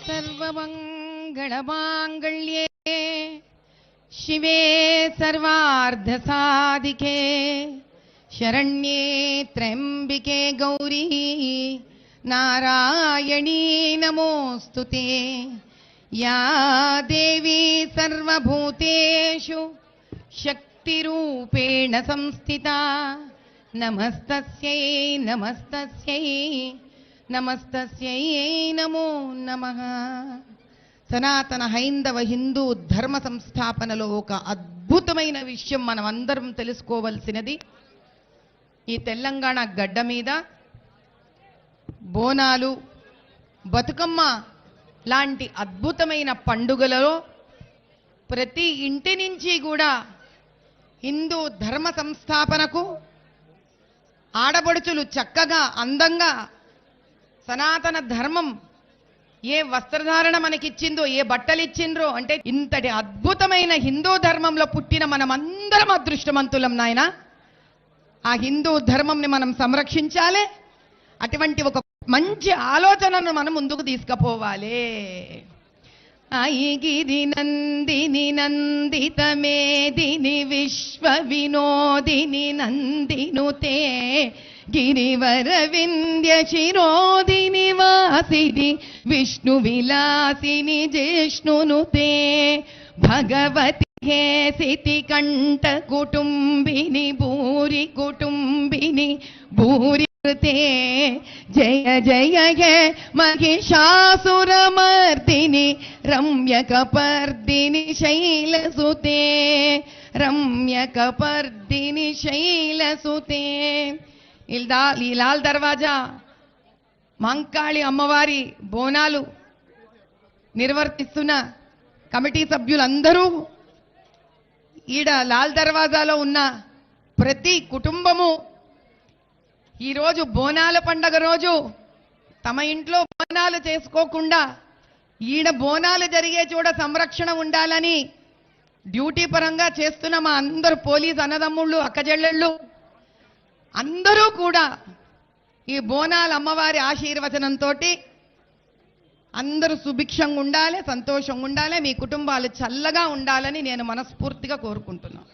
सर्वमंगलमांगल्ये शिवे सर्वार्धसाधिके शरण्ये त्र्यंबिके गौरी नारायणी नमोस्तुते या देवी सर्वभूतेषु शक्तिरूपेण संस्थिता नमस्तस्यै नमस्तस्यै नमस्तस्यै नमो नमः। సనాతన హైందవ హిందూ ధర్మ సంస్థాపనలో ఒక అద్భుతమైన విషయం మనం అందరం తెలుసుకోవాల్సినది, ఈ తెలంగాణ గడ్డ మీద బోనాలు, బతుకమ్మ లాంటి అద్భుతమైన పండుగలలో ప్రతి ఇంటి నుంచి కూడా హిందూ ధర్మ సంస్థాపనకు ఆడబడుచులు చక్కగా అందంగా సనాతన ధర్మం ఏ వస్త్రధారణ మనకిచ్చిందో, ఏ బట్టలు ఇచ్చిండ్రో, అంటే ఇంతటి అద్భుతమైన హిందూ ధర్మంలో పుట్టిన మనం అందరం అదృష్టవంతులం నాయన. ఆ హిందూ ధర్మంని మనం సంరక్షించాలి. అటువంటి ఒక మంచి ఆలోచనను మనం ముందుకు తీసుకుపోవాలి. ఐగిరి నందిని నందిత మేదిని విశ్వ వినోదిని నందినుతే గిరివర వింధ్య శిరోదిని వాసిని విష్ణు విలాసిని జిష్ణునుతే భగవతి హేసితి కంఠ కుటుంబిని భూరి కుటుంబిని భూరి జయ జయ హే మహిషాసురమర్దిని రమ్యకపర్దిని శైలసుతే రమ్యకపర్దిని శైలసుతే. ఈ లాల్ దర్వాజా మంకాళి అమ్మవారి బోనాలు నిర్వర్తిస్తున్న కమిటీ సభ్యులందరూ ఈడ లాల్ దర్వాజాలో ఉన్న ప్రతి కుటుంబము ఈరోజు బోనాల పండగ రోజు తమ ఇంట్లో బోనాలు చేసుకోకుండా ఈడ బోనాలు జరిగే చోట సంరక్షణ ఉండాలని డ్యూటీ పరంగా చేస్తున్న మా అందరు పోలీస్ అన్నదమ్ముళ్ళు, అక్కజెల్లెళ్ళు అందరూ కూడా ఈ బోనాల అమ్మవారి ఆశీర్వచనంతో అందరూ సుభిక్షంగా ఉండాలి, సంతోషంగా ఉండాలి, మీ కుటుంబాలు చల్లగా ఉండాలని నేను మనస్ఫూర్తిగా కోరుకుంటున్నాను.